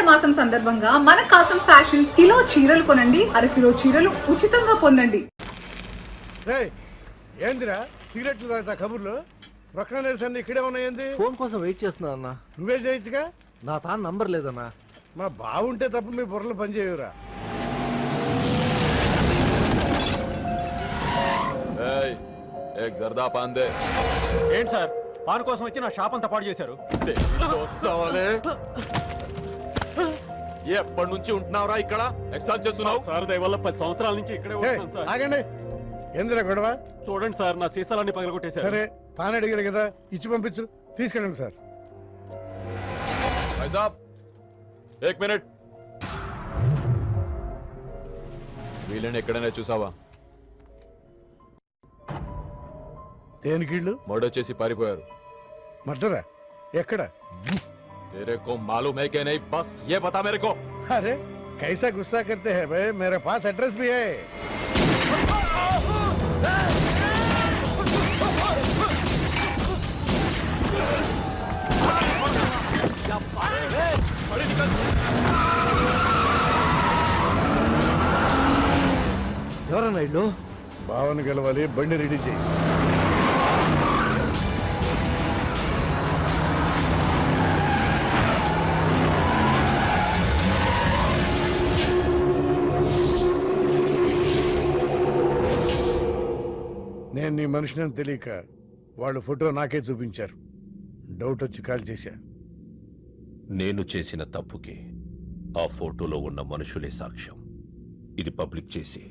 ఆషాఢ మాసం సందర్భంగా మన కాసం ఫ్యాషన్స్ కిలో చీరలు కొనండి, అరకిలో చీరలు ఉచితంగా పొందండి. ఏందిరా సిగరెట్లు తాగుతా కబుర్లు ప్రక్కన అన్ని ఇక్కడే ఉన్నాయండి. ఫోన్ కోసం వెయిట్ చేస్తున్నా అన్న. నువ్వే చేయొచ్చుగా. నా తాను నంబర్ లేదన్నా. మా బాగుంటే తప్ప మీ బుర్రలు పనిచేయవురా. జర్దా పాన్ దే. ఏంటి సార్, పాన్ కోసం వచ్చి నా షాప్ అంతా పాడు చేశారు. ఎప్పటి నుంచి ఉంటున్నావురా ఇక్కడ? ఎక్సైజ్ చేస్తున్నావు సార్ దయ వల్ల 10 సంవత్సరాల నుంచి ఇక్కడే ఉంటున్నాను సార్. ఆగండి, ఎందురా గొడవ? చూడండి సార్, నా సీసాలన్నీ పగలగొట్టేశారు. సరే పాన్ అడిగారు కదా, ఇచ్చి పంపించు, తీసుకెళ్ళండి సార్. भाई साहब एक मिनट. వీళ్ళని ఎక్కడైనా చూసావా? దేనికిళ్ళు మర్డర్ చేసి పారిపోయారు. మర్డరా? ఎక్కడ? तेरे को मालूम है कि नहीं? बस ये बता मेरे को. अरे कैसा गुस्सा करते हैं भाई, मेरे पास एड्रेस भी है. ఎవరన్నా ఇల్లు? భావన గెలవాలి, బండి రెడీ చేయి. నేను నీ మనిషిని తెలియక వాళ్ళు ఫోటో నాకే చూపించారు. డౌట్ వచ్చి కాల్ చేశా. నేను చేసిన తప్పుకి ఆ ఫోటోలో ఉన్న మనుషులే సాక్ష్యం. ఇది పబ్లిక్ చేసి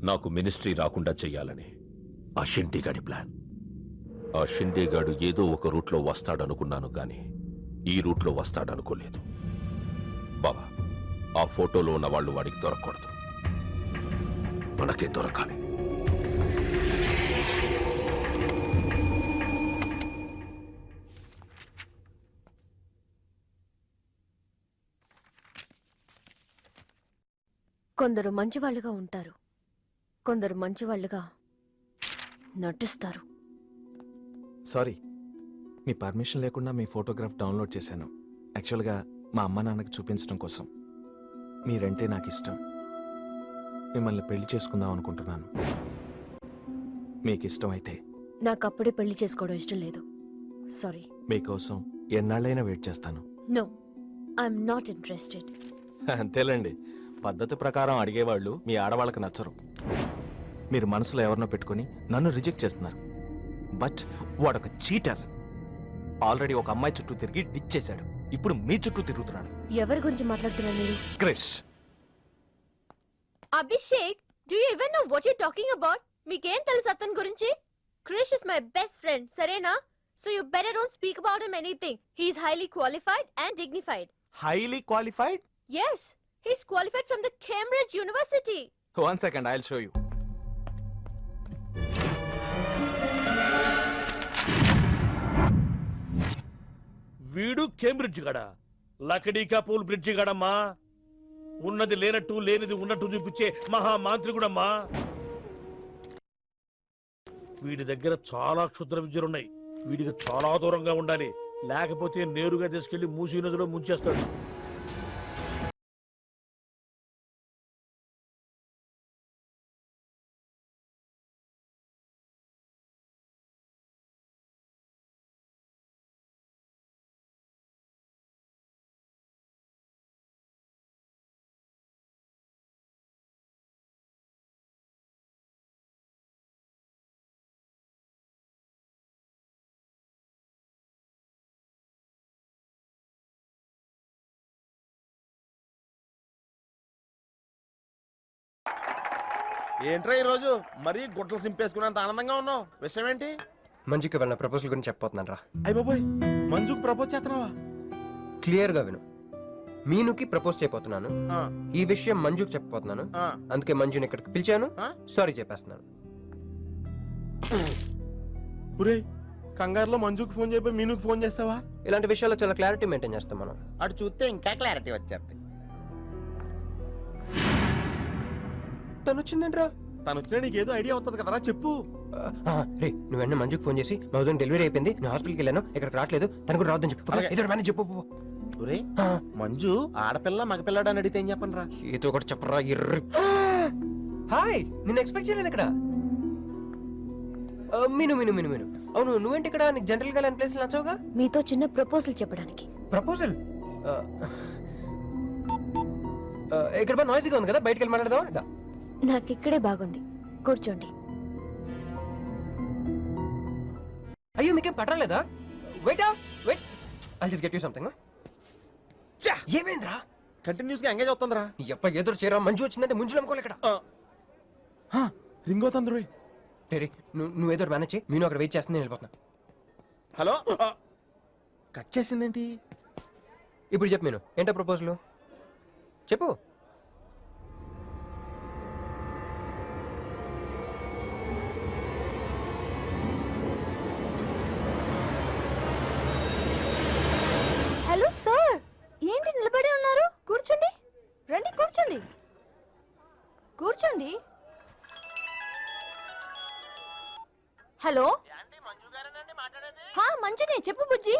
నాకు మినిస్ట్రీ రాకుండా చెయ్యాలని ఆ షిండేగాడి ప్లాన్. ఆ షిండేగాడు ఏదో ఒక రూట్లో వస్తాడనుకున్నాను గాని ఈ రూట్లో వస్తాడనుకోలేదు. బాబా, ఆ ఫోటోలో ఉన్న వాళ్ళు వాడికి దొరకకూడదు, మనకే దొరకాలి. కొందరు మంచివాళ్ళుగా ఉంటారు, కొందరు మంచివాళ్ళుగా నటిస్తారు. సారీ, మీ పర్మిషన్ లేకుండా మీ ఫోటోగ్రాఫ్ డౌన్లోడ్ చేశాను. యాక్చువల్గా మా అమ్మ నాన్నకి చూపించడం కోసం. మీరంటే నాకు ఇష్టం. మిమ్మల్ని పెళ్లి చేసుకుందాం అనుకుంటున్నాను. మీకు ఇష్టం అయితే. నాకు అప్పుడే పెళ్లి చేసుకోవడం ఇష్టం లేదు. సారీ. మీకోసం ఎన్నాళ్ళైనా వెయిట్ చేస్తాను. No, I'm not interested. అంతేలేండి, పద్ధతి ప్రకారం అడిగేవాళ్ళు మీ ఆడవాళ్ళకి నచ్చరు. మీరు మనసులో ఎవరినో పెట్టుకుని నన్ను రిజెక్ట్ చేస్తున్నారు. బట్ వాడొక చీటర్. ఆల్రెడీ ఒక అమ్మాయి చుట్టూ తిరిగి డిచ్ చేశాడు. ఇప్పుడు మీ చుట్టూ తిరుగుతున్నాడు. ఎవరి గురించి మాట్లాడుతున్నారు మీరు? Krish. Abhishek, do you even know what you talking about? మీకేం తెలుసు అతని గురించి? Krish is my best friend, సరేనా? So you better don't speak about him anything. He is highly qualified and dignified. Highly qualified? Yes, he's qualified from the Cambridge University. 1 second, I'll show you. వీడు Cambridge గడ, లకడీకా pool bridge గడమ్మా. ఉన్నది లేనట్టు, లేనిది ఉన్నట్టు చూపించే మహా మాంత్రికుడమ్మా. వీడి దగ్గర చాలా క్షుద్ర విద్యలున్నాయి. వీడికి చాలా దూరంగా ఉండాలి, లేకపోతే నేరుగా తీసుకెళ్లి మూసీ నదిలో ముంచేస్తాడు. ఏంట్రా ఈరోజు మరీ గుట్టలు సింపేసుకున్నంత ఆనందంగా ఉన్నావు? విషయం ఏంటి? మంజుకి వెళ్ళిన ప్రపోజల్ గురించి చెప్పబోతున్నాను రా. అయ్య బాబోయ్, మంజుకు ప్రపోజ్ చేస్తున్నావా? క్లియర్ గా విను. మీనుకి ప్రపోజ్ చేయబోతున్నాను. ఈ విషయం మంజుకి చెప్పబోతున్నాను. అందుకే మంజుని ఇక్కడికి పిలిచాను. సారీ చెప్పేస్తున్నాను. కంగారులో మంజుకి ఫోన్ చేయబోయి మీనుకి ఫోన్ చేస్తావా? ఇలాంటి విషయాల్లో చాలా క్లారిటీ మెయింటైన్ చేస్తాం మనం. అటు చూస్తే ఇంకా క్లారిటీ వచ్చేది. తను వచ్చిందేంట్రా? తను వచ్చినా నీకేదో ఐడియా అవుతుంది కదరా, చెప్పు. రే, నువ్వు వెంటనే మంజుకి ఫోన్ చేసి మా వదిన డెలివరీ అయిపోయింది, నేను హాస్పిటల్కి వెళ్ళాను, ఇక్కడికి రావట్లేదు, తను కూడా రావద్దని చెప్పు. ఇద్దరు మేనేజ్ చెప్పు. ఒరే మంజు ఆడపిల్ల మగపిల్లాడు అని అడిగితే ఏం చెప్పను రా? ఏదో ఒకటి చెప్పరా ఎర్రి. హాయ్, నిన్ను ఎక్స్పెక్ట్ చేయలేదు ఇక్కడ. మీను మీను మీను మీను అవును, నువ్వేంటి ఇక్కడ? నీకు జనరల్ గా లేని ప్లేస్ నచ్చవుగా? మీతో చిన్న ప్రపోజల్ చెప్పడానికి. ప్రపోజల్? ఇక్కడ బాగా నాయిసీగా ఉంది కదా, బయటికి వెళ్ళి మాట్లాడదామా? దా. నాకు ఇక్కడే బాగుంది, కూర్చోండి. అయ్యో, మీకేం పట్టలేదా? Wait wait, I'll just get you something. ఏమైందిరా? కంటిన్యూస్ గా ఎంగేజ్ అవుతుందిరా. ఎప్ప ఎదురు చేరా, మంజు వచ్చిందంటే ముంజు నమ్ముకోలే ఇక్కడ. రింగ్ అవుతుంది రోయ్. రేరే, నువ్వు ఏదో మేనేజ్ చేయి, నేను అక్కడ వెయిట్ చేస్తుంది, నేను వెళ్ళిపోతున్నా. హలో, కట్ చేసిందేంటి? ఇప్పుడు చెప్పు నేను, ఏంటో ప్రపోజల్ చెప్పు. హలో సార్, ఏంటి నిలబడి ఉన్నారు? కూర్చోండి, రండి కూర్చోండి, కూర్చోండి. హలో, మంజునే, చెప్పు బుజ్జి.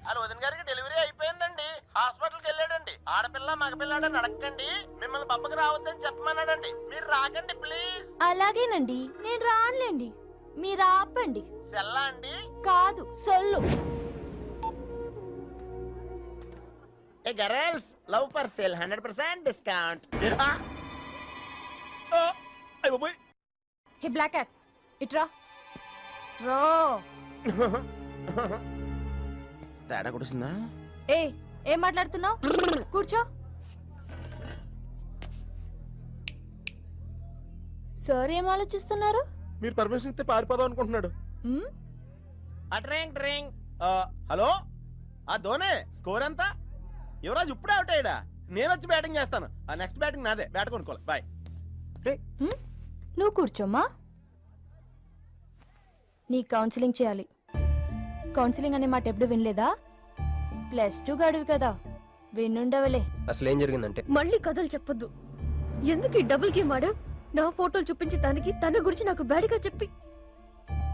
వాళ్ళ వదిన గారికి డెలివరీ అయిపోయిందండి, హాస్పిటల్కి వెళ్ళాడండి. ఆడపిల్ల మగపిల్లాడని అడగండి, మిమ్మల్ని పప్పకి రావద్దని చెప్పమన్నాడండి. మీరు రాకండి ప్లీజ్. అలాగేనండి, నేను రానులేండి, మీరు ఆపండి. సెల్లా అండి? కాదు, సొల్లు. ఏ girls, love for sale 100% discount. Hey black cat, ఇట్రా రా. తేడా కొడుతుందా? ఏం మాట్లాడుతున్నావు? కూర్చో. సార్ ఏం ఆలోచిస్తున్నారు? మీరు పర్మిషన్ ఇస్తే పారిపోదాం అనుకుంటున్నాడు. మ్? Drink drink. హలో, ఆ ధోనే స్కోర్ ఎంత? యువరాజ్ ఇప్పుడే అవుట్ అయ్యాడా? నేను వచ్చి బ్యాటింగ్ చేస్తాను. ఆ నెక్స్ట్ బ్యాటింగ్ నాదే. బ్యాట్ కొనుక్కోవాలి. బాయ్. నువ్వు కూర్చోమ్మా. నీ కౌన్సిలింగ్ చేయాలి. కౌన్సిలింగ్ అనే మాట ఎప్పుడు వినలేదా? +2 గడువు కదా, వినుండవలే. అసలు ఏం జరిగిందంటే, మళ్ళీ కథలు చెప్పొద్దు. ఎందుకు ఈ డబుల్ గేమ్ ఆడా? నా ఫోటోలు చూపించి దానికి తన గురించి నాకు బ్యాడ్గా చెప్పి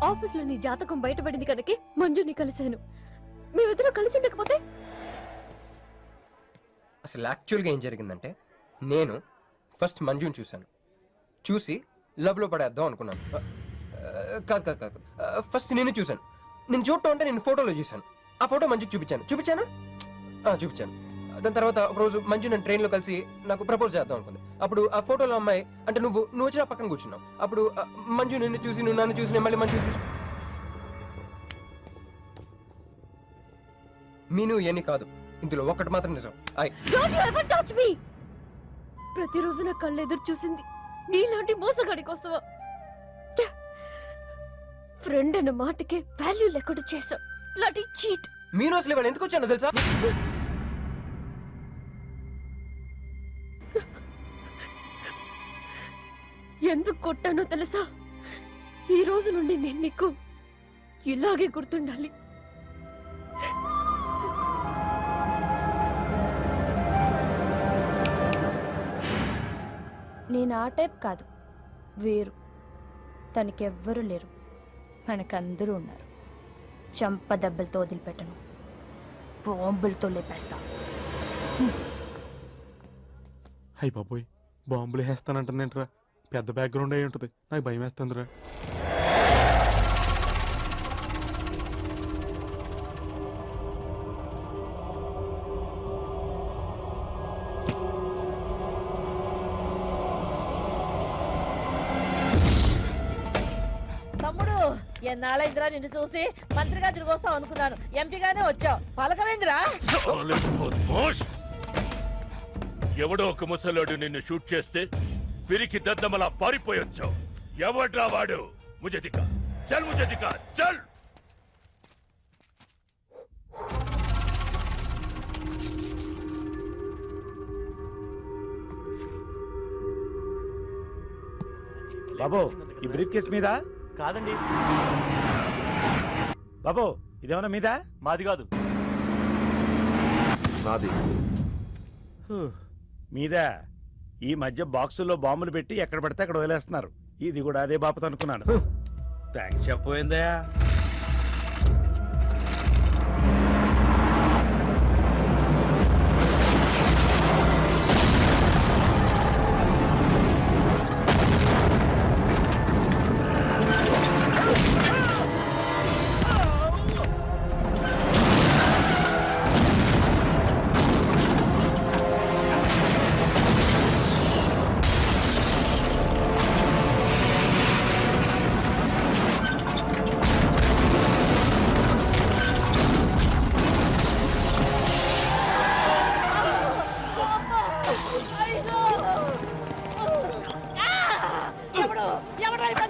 ఆఫీస్లో నీ జాతకం బయటపడింది కనుక మంజుని కలిశాను. మేమిద్దరం కలిసి ఉండకపోతే? అసలు యాక్చువల్గా ఏం జరిగిందంటే, నేను ఫస్ట్ మంజుని చూశాను, చూసి లవ్లో పడేద్దాం అనుకున్నాను. కాదు కాదు కాదు, ఫస్ట్ నేను చూశాను. నేను చూడటం అంటే నేను ఫోటోలో చూశాను. ఆ ఫోటో మంజుకి చూపించాను. దాని తర్వాత ఒకరోజు మంజు నేను ట్రైన్లో కలిసి నాకు ప్రపోజ్ చేద్దాం అనుకుంది. అప్పుడు ఆ ఫోటోలో అమ్మాయి అంటే నువ్వు వచ్చి నా పక్కన కూర్చున్నావు. అప్పుడు మంజు నిన్ను చూసి, నువ్వు నన్ను చూసి, నేను మళ్ళీ మంజుని చూసి. మీను ఇవన్నీ కాదు, ఇందులో ఒక్కటి మాత్రం నిజం. Don't you ever touch me! ప్రతిరోజు నా కళ్ళు ఎదురు చూసింది నీలాంటి మోసగాడి కోసమా? ఫ్రెండ్ అన్న మాటకే వాల్యూ లేకుండా చేసా. Bloody cheat. మీను అసలు ఇవాళ ఎందుకు వచ్చానో తెలుసా? ఎందుకు కొట్టానో తెలుసా? ఈ రోజు నుండి నేను నీకు ఇలాగే గుర్తుండాలి. నేను ఆ టైప్ కాదు, వేరు. తనకెవ్వరూ లేరు, మనకందరూ ఉన్నారు. చంప దెబ్బలతో వదిలిపెట్టను, బాంబులతో లేపేస్తా. అయ్యి బాబోయ్, బాంబులు వేస్తానంటుందేంట్రా? పెద్ద బ్యాక్గ్రౌండ్ అయి ఉంటుంది, నాకు భయం వేస్తుందిరా. తమ్ముడు, ఎన్నాళ్ళైందిరా నిన్ను చూసి? మంత్రిగా తిరిగి వస్తావు అనుకున్నాను, ఎంపీగానే వచ్చావు. పలకవేందిరా? ఎవడో ఒక ముసలోడు నిన్ను షూట్ చేస్తే పిరికి దద్దమలా పారిపోయొచ్చావు. ఎవడ్రా వాడు? ముझे दिखा, चल मुझे दिखा, चल. బాబు, ఈ బ్రీఫ్ కేస్ మీద? కాదండి. బాబు, ఇదేమన్నా మీద? మాది కాదు. నాది. మీద ఈ మధ్య బాక్సుల్లో బాంబులు పెట్టి ఎక్కడ పడితే అక్కడ వదిలేస్తున్నారు. ఇది కూడా అదే బాపత అనుకున్నాను. థ్యాంక్స్ చెప్పపోయిందా?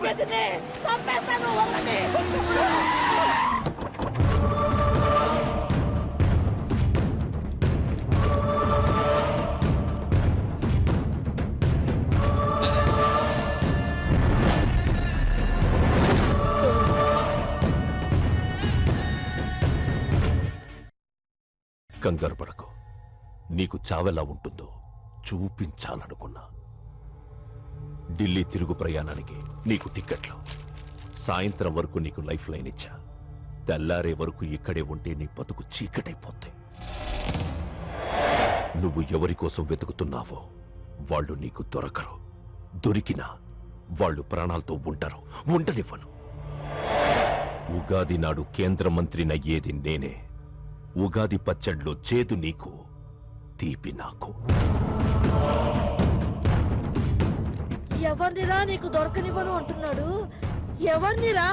లాగేసింది చంపేస్తాను వదలండి. కంగారు పడకు. నీకు చావెలా ఉంటుందో చూపించాలనుకున్నా. ఢిల్లీ తిరుగు ప్రయాణానికి నీకు టిక్కెట్లు. సాయంత్రం వరకు నీకు లైఫ్ లైన్ ఇచ్చా. తెల్లారే వరకు ఇక్కడే ఉంటే నీ బతుకు చీకటైపోతే. నువ్వు ఎవరి కోసం వెతుకుతున్నావో వాళ్ళు నీకు దొరకరు. దొరికినా వాళ్ళు ప్రాణాలతో ఉంటారు. ఉండనివ్వను. ఉగాది నాడు కేంద్ర మంత్రినయ్యేది నేనే. ఉగాది పచ్చడ్లో చేదు నీకు, తీపి నాకు. ఎవరినిరా నీకు దొరకనివ్వను అంటున్నాడు? ఎవరినిరా?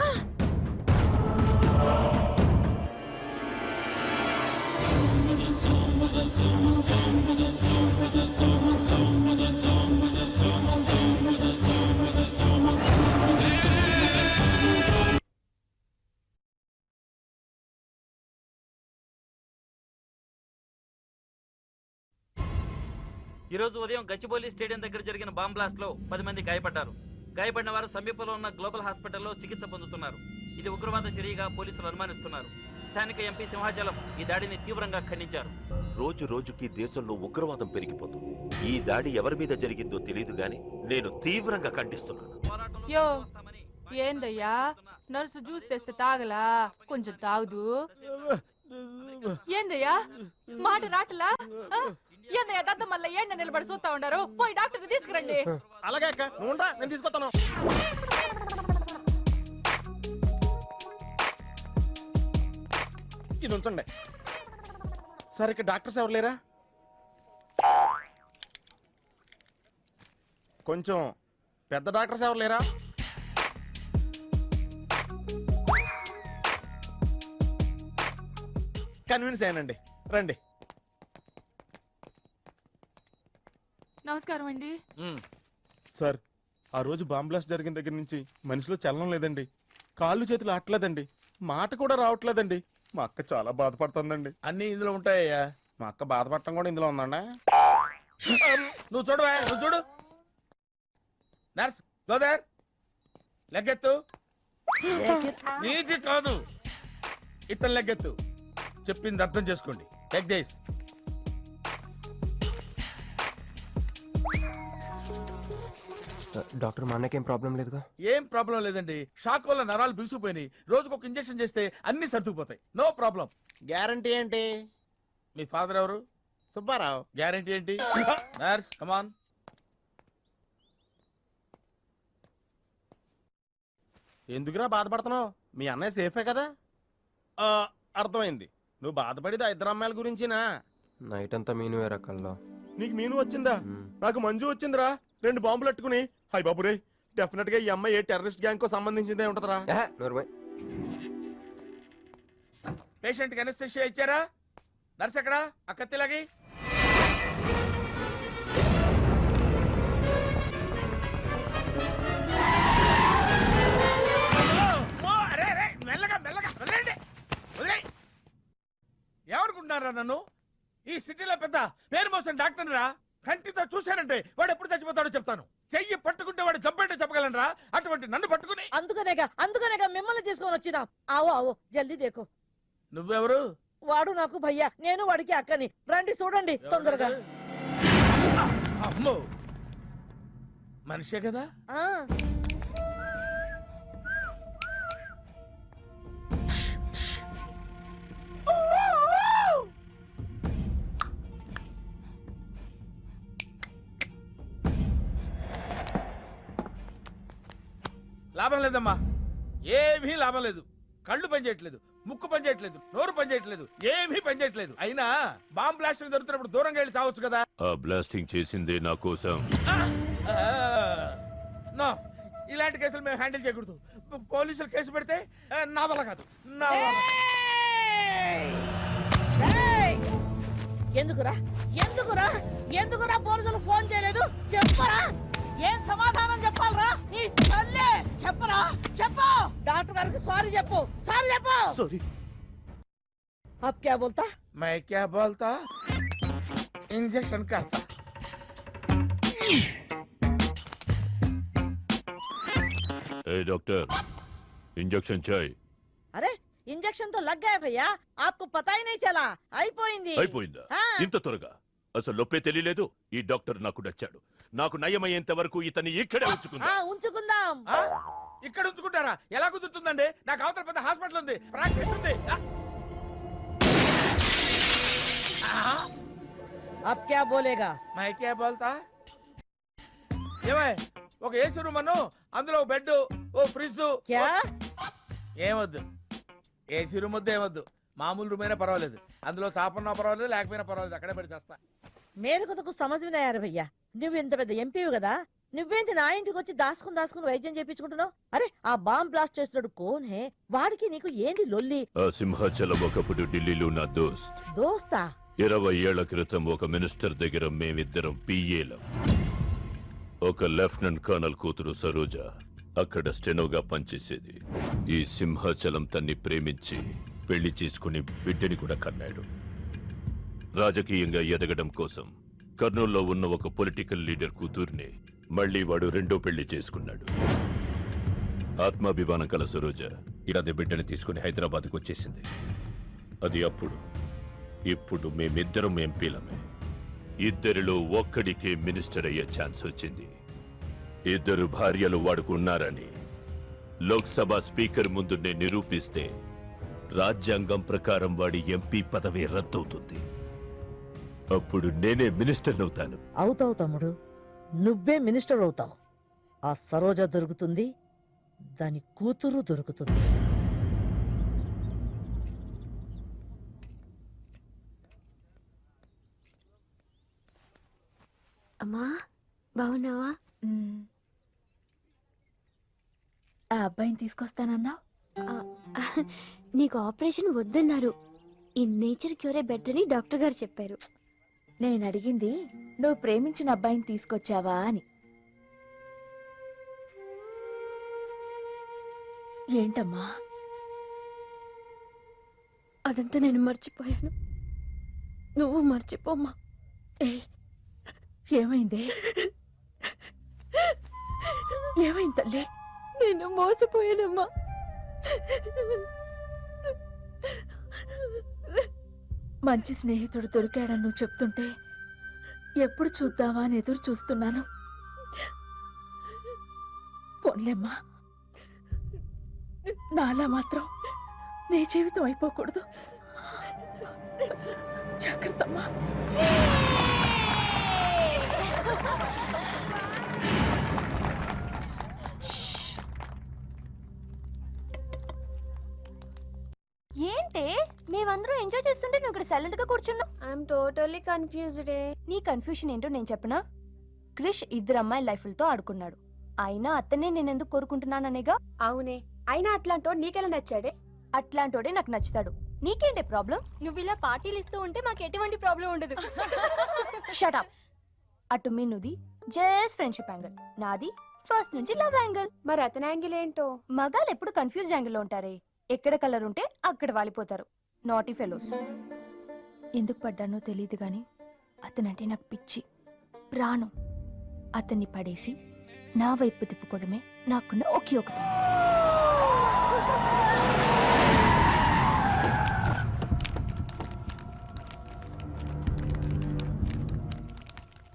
ఈ రోజు ఉదయం గచ్చిబౌలి స్టేడియం దగ్గర జరిగిన బాంబ్ బ్లాస్ట్ లో 10 మంది గాయపడ్డారు. గాయపడిన వారు సమీపంలో ఉన్న గ్లోబల్ హాస్పిటల్లో చికిత్స పొందుతున్నారు. ఇది ఉగ్రవాద చర్యగా పోలీసులు అనుమానిస్తున్నారు. స్థానిక ఎంపీ సింహాచలం ఈ దాడిని తీవ్రంగా ఖండించారు. రోజు రోజుకి దేశంలో ఉగ్రవాదం పెరిగిపోతుంది. ఈ దాడి ఎవరి మీద జరిగిందో తెలియదు గాని నేను తీవ్రంగా ఖండిస్తున్నాను. యో ఏందయ్యా నర్సు జ్యూస్ తెస్తే తాగలా? కొంచెం తాగుదు. ఏందయ్యా మాట రాటలా? ఏందయ్యా దద్ద మళ్ళీ ఏండ నిలబడి చూస్తా ఉండారు? పోయి డాక్టర్ తీసుకురండి. అలాగే అక్క, నువ్వు ఉండరా, నేను తీసుకొస్తాను. ఇది ఉంచండి. సార్ ఇక్కడ డాక్టర్స్ ఎవరు లేరా? కొంచెం పెద్ద డాక్టర్స్ ఎవరు లేరా? కన్విన్స్ అయ్యానండి, రండి. నమస్కారం అండి. సార్, ఆ రోజు బాంబ్ బ్లాస్ట్ జరిగిన దగ్గర నుంచి మనిషిలో చలనం లేదండి. కాళ్ళు చేతులు ఆటలేదండి. మాట కూడా రావట్లేదండి. మా అక్క చాలా బాధపడుతుందండి. అన్ని ఇందులో ఉంటాయ్యా. మా అక్క బాధపడటం కూడా ఇందులో ఉందండి. నువ్వు చూడవా, నువ్వు చూడు. నర్స్ గోదర్, లెగ్గెత్తు. నీది కాదు, ఇతను లెగ్గెత్తు. చెప్పింది అర్థం చేసుకోండి. Take this. డాక్టర్ మా అన్నకేం ప్రాబ్లం లేదుగా? ఏం ప్రాబ్లం లేదండి. షాక్ వల్ల నరాలు బిగుసిపోయినాయి. రోజుకు ఒక ఇంజెక్షన్ చేస్తే అన్ని సర్దుకుపోతాయి. No problem. గ్యారంటీ ఏంటి? మీ ఫాదర్ ఎవరు? సుబ్బారావు. గ్యారంటీ ఏంటి? నర్స్ కమాన్. ఎందుకురా బాధపడుతున్నావు? మీ అన్నయ్య సేఫే కదా? అర్థమైంది. నువ్వు బాధపడేది ఆ ఇద్దరు అమ్మాయిల గురించినా? నైట్ అంతా మీను వేరే కల్లో. నీకు మీను వచ్చిందా? నాకు మంజు వచ్చిందిరా. 2 బాంబులు అట్టుకుని. హాయ్ బాబు రే, డెఫినెట్ గా ఈ అమ్మాయి ఏ టెర్రరిస్ట్ గ్యాంగ్ కో సంబంధించిందే ఉంటదరా. పేషెంట్ కి అనస్థిషియా ఇచ్చారా? నర్స్ ఎక్కడా? ఆ కత్తిలాగి. మెల్లగా మెల్లగా వదిలేయండి. వదిలేయ్. ఏమనుకుంటున్నారా నన్ను? ఈ సిటీలో పెద్ద పేరు మోసిన డాక్టర్ రా. కంటితో చూశానంటే వాడు ఎప్పుడు చచ్చిపోతాడో చెప్తాను. చెయ్యి పట్టుకుంటే వాడు జబ్బేంటో చెప్పగలనరా? అటువంటి నన్ను పట్టుకుని. అందుకనేగా మిమ్మల్ని తీసుకొని వచ్చినా. ఆవో ఆవో జల్దీ దేకో. నువ్వెవరు? వాడు నాకు భయ్యా, నేను వాడికి అక్కని. రండి చూడండి తొందరగా. అమ్మో, మనిషే కదా? ఆ లాభం లేదమ్మా, ఏమీ లాభం లేదు. కళ్ళు పనిచేయట్లేదు, ముక్కు పనిచేయట్లేదు, నోరు పనిచేయట్లేదు, ఏమీ పనిచేయట్లేదు. అయినా బాంబ్ బ్లాస్టింగ్ జరుగుతున్నప్పుడు దూరంగా వెళ్ళి చావచ్చు కదా. ఆ బ్లాస్టింగ్ చేసిందే నా కోసం. నో, ఇలాంటి కేసులు మేము హ్యాండిల్ చేయకూడదు. పోలీసులు కేసు పెడితే నా వల్ల కాదు, నా వల్ల. ఎందుకురా ఎందుకురా ఎందుకురా పోలీసులు ఫోన్ చేయలేదు? చెప్పరా. ఏం సమాధానం చెప్పాలరా నీ తల్లి చెప్పరా చెప్పు డాక్టర్ గారికి సారీ చెప్పు సారీ చెప్పు సారీ. अब क्या बोलता मैं क्या बोलता इंजेक्शन करता ఏ డాక్టర్ ఇంజెక్షన్ చేయి. अरे इंजेक्शन तो लग गया भैया आपको पता ही नहीं चला అయిపోయింది అయిపోయిందా? ఆ. ఇంత త్వరగా అసలు నొప్పే తెలియలేదు. ఈ డాక్టర్ నాకు నచ్చాడు. నాకు నయమయ్యేంత వరకు ఇతన్ని ఇక్కడే ఉంచుకుందా. ఉంచుకుందాం ఆ? ఇక్కడ ఉంచుకుంటారా? ఎలా కుదురుతుందండి? నాకు అవతల పెద్ద హాస్పిటల్ ఉంది, ప్రాక్టీస్ ఉంది. अब क्या बोलेगा मैं क्या बोलता ఏమై ఒక ఏసీ రూమ్ అను, అందులో బెడ్, ఓ ఫ్రిడ్జ్. क्या ఏమొద్దు, ఏసీ రూమ్ వద్దు, ఏమొద్దు. మామూలు రూమ్ అయినా పర్వాలేదు, అందులో చాపన్నా పర్వాలేదు, లేకపోయినా పర్వాలేదు, అక్కడే పడి చేస్తా. మేలుకు సమజ్ వినాయారు భయ్యా నువ్వు ఇంత పెద్ద ఎంపీవి కదా నువ్వేంటి నా ఇంటికి వచ్చి దాసుకుని వైద్యం చేయించుకుంటున్నావు అరే ఆ బాంబ్ బ్లాస్ట్ చేస్తున్నాడు కోన్ హే వాడికి నీకు ఏంది లొల్లి ఆ సింహాచలం ఒకప్పుడు ఢిల్లీలో నా దోస్త్. దోస్తా 20 ఏళ్ల క్రితం ఒక మినిస్టర్ దగ్గర మేమిద్దరం పిఏలం. ఒక లెఫ్టినెంట్ కర్నల్ కూతురు సరోజ అక్కడ స్టెనోగా పనిచేసేది. ఈ సింహాచలం తన్ని ప్రేమించి పెళ్లి చేసుకుని బిడ్డని కూడా కన్నాడు. రాజకీయంగా ఎదగడం కోసం కర్నూల్లో ఉన్న ఒక పొలిటికల్ లీడర్ కూతుర్ని మళ్లీ వాడు రెండో పెళ్లి చేసుకున్నాడు. ఆత్మాభిమానం కల సరోజ ఇడాది బిడ్డని తీసుకుని హైదరాబాద్కు వచ్చేసింది. అది అప్పుడు. ఇప్పుడు మేమిద్దరం ఎంపీలమే. ఇద్దరిలో ఒక్కడికే మినిస్టర్ అయ్యే ఛాన్స్ వచ్చింది. ఇద్దరు భార్యలు వాడుకున్నారని లోక్సభ స్పీకర్ ముందు నేను నిరూపిస్తే రాజ్యాంగం ప్రకారం వాడి ఎంపీ పదవి రద్దవుతుంది. అప్పుడు నేనే మినిస్టర్ అవుతాను. అవుతావు తమ్ముడు నువ్వే మినిస్టర్ అవుతావు ఆ సరోజ దొరుకుతుంది దాని కూతురు దొరుకుతుంది అమ్మా బాగున్నావా? ఆ అబ్బాయిని తీసుకొస్తానన్నావు. నీకు ఆపరేషన్ వద్దన్నారు. ఈ నేచర్ క్యూరే బెటర్ అని డాక్టర్ గారు చెప్పారు. నేను అడిగింది నువ్వు ప్రేమించిన అబ్బాయిని తీసుకొచ్చావా అని. ఏంటమ్మా? అదంతా నేను మర్చిపోయాను. నువ్వు మర్చిపోమ్మా. ఏమైంది? ఏమైంది తల్లి? నేను మోసపోయానమ్మా. మంచి స్నేహితుడు దొరికాడని నువ్వు చెప్తుంటే ఎప్పుడు చూద్దావా అని ఎదురు చూస్తున్నాను. పోన్లేమ్మా, నాలా మాత్రం నీ జీవితం అయిపోకూడదు. జాగ్రత్తమ్మా. ఏంటే మేమందరం ఎంజాయ్ చేస్తుంటే నువ్వు ఇక్కడ సైలెంట్ గా కూర్చున్నావు. I'm totally confused. నీ కన్ఫ్యూషన్ ఏంటో నేను చెప్పనా? క్రిష్ ఇద్దరు అమ్మాయి లైఫ్లతో ఆడుకున్నాడు. అయినా అతనే నేను ఎందుకు కోరుకుంటున్నాననేగా. అవునే, అయినా అట్లాంటోడు నీకెలా నచ్చాడే? అట్లాంటోడే నాకు నచ్చుతాడు. నీకేంటే ప్రాబ్లం? నువ్వు ఇలా పార్టీలు ఇస్తూ ఉంటే మాకు ఎటువంటి ప్రాబ్లం ఉండదు. Shut up. అటు మీనుది జస్ట్ ఫ్రెండ్షిప్ యాంగిల్, నాది ఫస్ట్ నుంచి లవ్ యాంగిల్. మరి అతని యాంగిల్ ఏంటో? మగాళ్ళు ఎప్పుడు కన్ఫ్యూజ్ యాంగిల్ లో ఉంటారే. ఎక్కడ కలర్ ఉంటే అక్కడ వాలిపోతారు. Naughty fellows. ఎందుకు పడ్డానో తెలియదు గాని అతనంటే నాకు పిచ్చి, ప్రాణం. అతన్ని పడేసి నా వైపు తిప్పుకోవడమే నాకున్న ఒకే ఒక పని.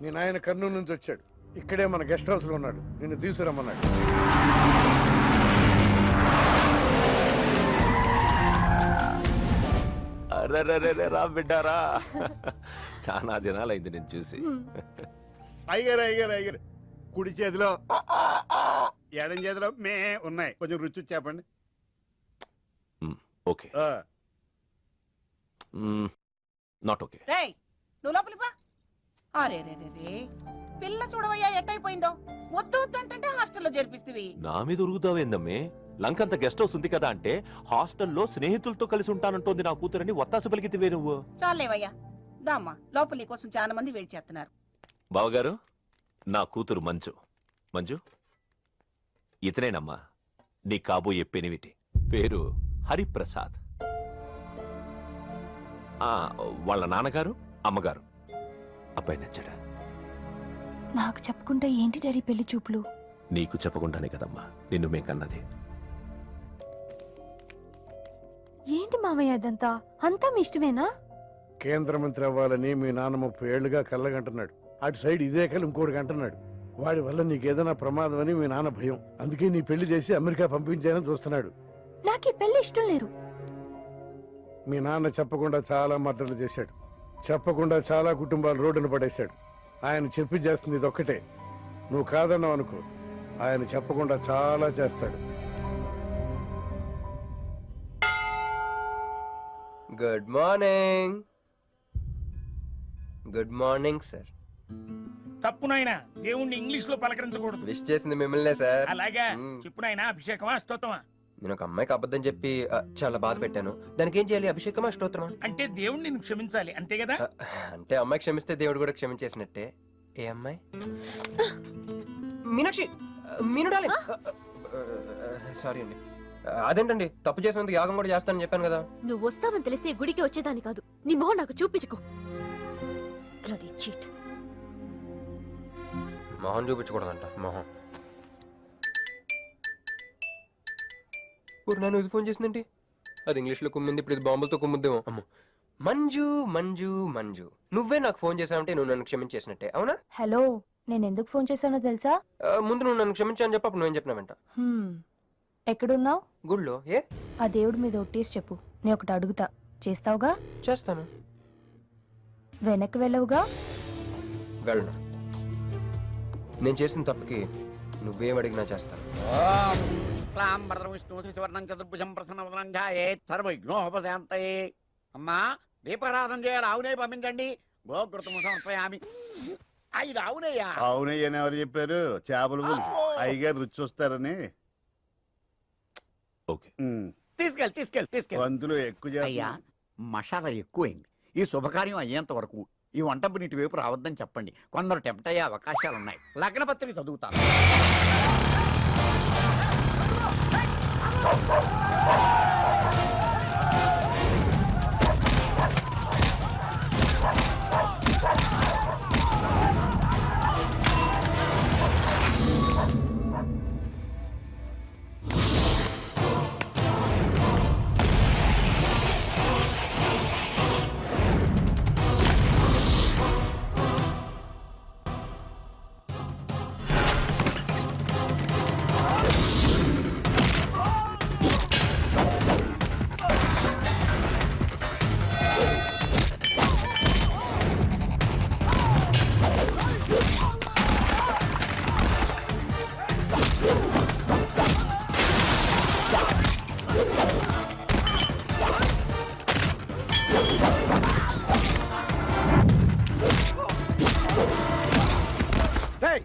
నీ నాయన కర్నూలు నుంచి వచ్చాడు. ఇక్కడే మన గెస్ట్ హౌస్ లో ఉన్నాడు. నిన్ను తీసుకురమ్మన్నాడు. రా బిడ్డారా, చాలా దినాలైంది నేను చూసి. అయ్యారు అయ్యారు అయ్యారు కుడి చేతిలో ఎడం చేతిలో మే ఉన్నాయి, కొంచెం రుచి చెప్పండి. Okay, not okay. రేయ్ నువ్వు లోపలికి పా. అరే రే రే రే పిల్ల చూడవయ్యా ఎట్టయిపోయిందో. వద్దు వద్దు అంటే హాస్టల్లో చేర్పిస్తేవి. నా మీద ఉరుగుతావేందమ్మే? లంకంత గెస్ట్ హౌస్ ఉంది కదా అంటే హాస్టల్లో స్నేహితులతో కలిసి ఉంటానంటోంది నా కూతురని ఒత్తాసు పలికితివే నువ్వు. చాలేవయ్యా దామ్మా, లోపలి కోసం చాలా మంది వెయిట్ చేస్తున్నారు. బావగారు, నా కూతురు మంచు. మంజు ఇతనేనమ్మా నీ కాబోయే పెనివిటి. పేరు హరిప్రసాద్. వాళ్ళ నాన్నగారు అమ్మగారు. అబ్బాయి నచ్చాడా? నాకు చెప్పుకుంటే ఏంటి డాడీ పెళ్లి చూపులు? నీకు చెప్పకుండానే కదమ్మా నిన్ను మేం కన్నది. ఏంటి మామయ్య అదంతా? అంతా మీ ఇష్టమేనా? కేంద్ర మంత్రి అవ్వాలని మీ నాన్న 30 ఏళ్లుగా కళ్ళగంటున్నాడు. అటు సైడ్ ఇదే కళ్ళు ఇంకోటి అంటున్నాడు. వాడి వల్ల నీకేదైనా ప్రమాదం అని మీ నాన్న భయం. అందుకే నీ పెళ్లి చేసి అమెరికా పంపించాలని చూస్తున్నాడు. నాకు ఈ పెళ్లి ఇష్టం లేదు. మీ నాన్న చెప్పకుండా చాలా మర్డర్లు చేశాడు. చెప్పకుండా చాలా కుటుంబాలు రోడ్డున పడేశాడు. ఆయన చెప్పి చేస్తుంది ఇదొక్కటే. నువ్వు కాదన్నావు అనుకో, ఆయన చెప్పకుండా చాలా చేస్తాడు. Good morning. Good morning sir. తప్పు నాయనా, దేవుణ్ణి ఇంగ్లీష్ లో పలకరించకూడదు. విష్ చేసింది మిమ్మల్నే సార్. అలాగా చెప్పు నాయనా, అభిషేకమా స్తోత్రమా? నేను ఒక అమ్మాయికి అబద్ధం చెప్పి చాలా బాధ పెట్టాను. దానికి ఏం చేయాలి? అభిషేకమా స్తోత్రమా? అంటే దేవుణ్ణి నిన్ను క్షమించాలి అంతే కదా? అంటే అమ్మాయి క్షమిస్తే దేవుడు కూడా క్షమించేసినట్టే. ఏ అమ్మాయి? మీనాక్షి. మీనుడాలి. సారీ అండి. అదేంటండి, తప్పు చేసినందుకు యాగం కూడా చేస్తానని చెప్పాను కదా. నువ్వు వస్తావని తెలిస్తే గుడికి వచ్చేదాన్ని కాదు. నీ మొహం నాకు చూపించుకో. Bloody cheat. మొహం చూపించకూడదంట. మొహం. నన్ను ఇది ఫోన్ చేసిందేంటి? అది ఇంగ్లీష్లో కుమ్మింది, ఇప్పుడు ఇది బాంబులతో కుమ్ముద్దేమో. అమ్మో. మంజు మంజు మంజు, నువ్వే నాకు ఫోన్ చేసావంటే నువ్వు నన్ను క్షమించేసినట్టే, అవునా? హలో, నేను ఎందుకు ఫోన్ చేశానో తెలుసా? ముందు నువ్వు నన్ను క్షమించని చెప్పి అప్పుడు నువ్వేం చెప్పినావంట? ఎక్కడున్నావు? గుళ్ళో. ఏ? ఆ దేవుడి మీద ఒట్టేసి చెప్పు, నేను ఒకటి అడుగుతా, చేస్తావుగా? చేస్తాను. వెనక్కి వెళ్ళవుగా? వెళ్ళను. నేను చేసిన తప్పుకి నువ్వేం అడిగినా చేస్తాను. అమ్మా, దీపారాధన చేయాలి. ఆవునే పంపించండి. గోకృతము సమర్పయామి. 5 ఆవునయ్యా. అవునయ్యని ఎవరు చెప్పారు? చేపలు అయ్యగారు రుచి చూస్తారని. ఓకే, తీసుకెళ్ళి అందులో ఎక్కువ అయ్యా, మసాలా ఎక్కువైంది. ఈ శుభకార్యం అయ్యేంత వరకు ఈ వంటపు నీటి వైపు రావద్దని చెప్పండి. కొందరు టెంప్ట్ అయ్యే అవకాశాలున్నాయి. లగ్న పత్రిక చదువుతాను.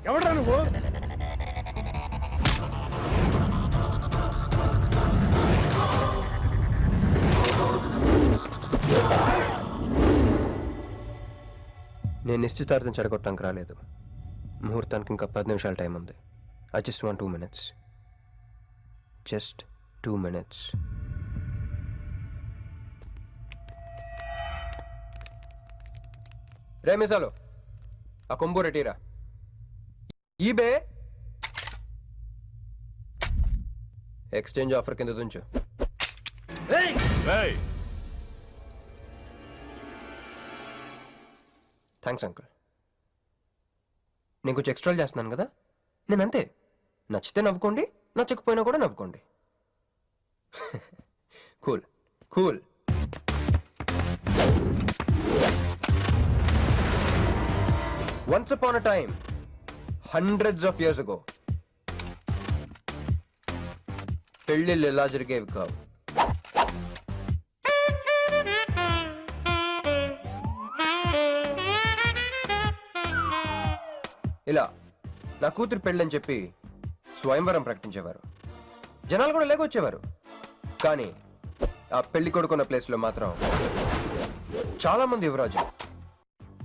ఎవడ్రా నువ్వు? నేను నిశ్చితార్థం చెడగొట్టడానికి రాలేదు. ముహూర్తానికి ఇంకా 10 నిమిషాల టైం ఉంది. I just want 2 minutes. Just 2 minutes. రే మిసాలో, ఆ కొంబు రెటీరా. ఈబే ఎక్స్చేంజ్ ఆఫర్ కింద తుంచు. Thanks uncle. నేను కొంచెం ఎక్స్ట్రా చేస్తున్నాను కదా. నేను అంతే. నచ్చితే నవ్వుకోండి, నచ్చకపోయినా కూడా నవ్వుకోండి. Cool cool. Once upon a time, hundreds of years ago, పెళ్ళిళ్ళు ఎలా జరిగేవి కావు. ఇలా నా కూతురు పెళ్ళని చెప్పి స్వయంవరం ప్రకటించేవారు. జనాలు కూడా లేకొచ్చేవారు. కానీ ఆ పెళ్లి కొడుకున్న ప్లేస్లో మాత్రం చాలా మంది యువరాజు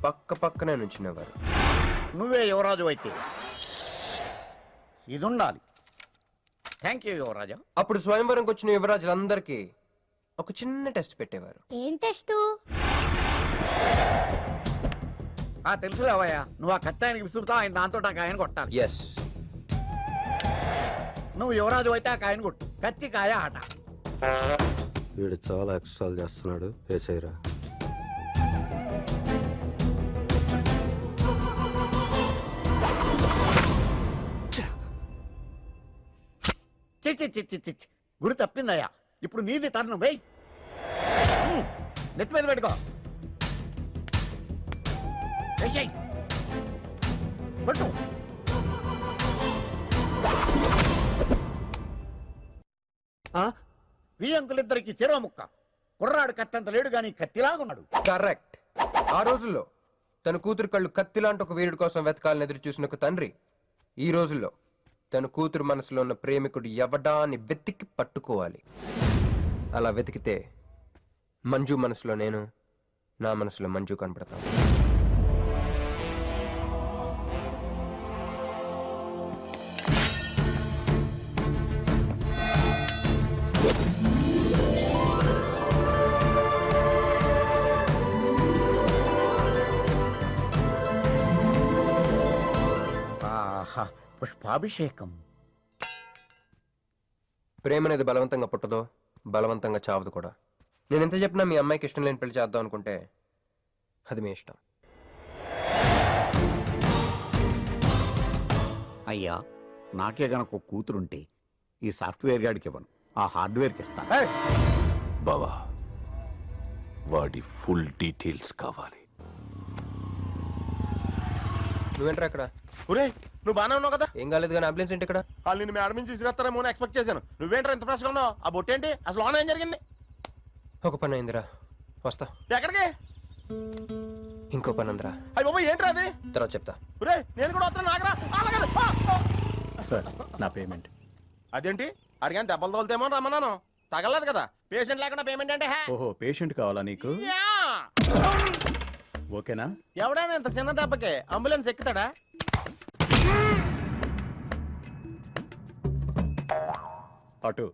పక్క పక్కనే నుంచునేవారు. నువ్వే యువరాజు అయితే ఇది ఉండాలి. థ్యాంక్ యూ యువరాజా. అప్పుడు స్వయంవరంకి వచ్చిన యువరాజులందరికీ ఒక చిన్న టెస్ట్ పెట్టేవారు. ఏం టెస్టు? తెలుసులేవయ్యా, నువ్వు ఆ కత్తి ఆయనకి విసురుతావు, ఆయన దాంతో ఆ కాయను కొట్టాలి. ఎస్, నువ్వు యువరాజు అయితే ఆ కాయను కొట్టు. కత్తి కాయ ఆట. వీడు చాలా ఎక్స్ట్రాలు చేస్తున్నాడు. వేసేయరా. చి గురి తప్పిందయ్యా. ఇప్పుడు నీది టర్న్. వెయ్, నెత్తి మీద పెట్టుకో. వేసేయ్. కొట్టు. ఈ అంకులిద్దరికి చెరవ ముక్క. కుర్రాడు కత్తంత లేడు గాని కత్తిలాగున్నాడు. కరెక్ట్. ఆ రోజుల్లో తన కూతురు కళ్ళు కత్తిలాంటి ఒక వీరుడి కోసం వెతకాలని ఎదురు చూసిన ఒక తండ్రి ఈ రోజుల్లో తన కూతురు మనసులో ఉన్న ప్రేమికుడు ఎవడా అని వెతికి పట్టుకోవాలి. అలా వెతికితే మంజు మనసులో నేను, నా మనసులో మంజు కనపడతాను. ఆహా, పుష్పాభిషేకం. ప్రేమ అనేది బలవంతంగా పుట్టదో, బలవంతంగా చావదు కూడా. నేను ఎంత చెప్పినా మీ అమ్మాయికి ఇష్టం లేని పెళ్లి చేద్దాం అనుకుంటే అది మీ ఇష్టం. అయ్యా, నాకే గనక ఒక కూతురుంటే ఈ సాఫ్ట్వేర్ గాడికి ఇవ్వను, ఆ హార్డ్వేర్కి ఇస్తాను. బావా, వాడి ఫుల్ డీటెయిల్స్ కావాలి. నువ్వేంట్రా ఇక్కడ? ఒరే, నువ్వు బానే ఉన్నావు కదా? ఏం కాలేదు కానీ అంబులెన్స్ ఏంటి ఇక్కడ? వాళ్ళు నిన్ను మేడం నుంచి తీసుకురేస్తారేమో అని ఎక్స్పెక్ట్ చేశాను. నువ్వేంట్రా ఇంత ఫ్రెష్గా ఉన్నావు? ఆ బొట్టేంటి? అసలు లోన ఏం జరిగింది? ఒక పని అయిందిరా, వస్తా. ఎక్కడికి? ఇంకో పని ఉందిరా, అయ్యి బాబా, ఏంట్రా అది? తర్వాత చెప్తా. ఒరే, నేను కూడా వస్తాను. నాగరా సార్, నా పేమెంట్. అదేంటి? అడిగాను దెబ్బలు తోలుతేమో రమ్మన్నాను. తగలదు కదా. పేషెంట్ లేకుండా పేమెంట్ అంటే ఓహో, పేషెంట్ కావాలా నీకు? ఓకేనా? ఎవడైనా ఇంత చిన్న దెబ్బకే అంబులెన్స్ ఎక్కుతాడా? అటు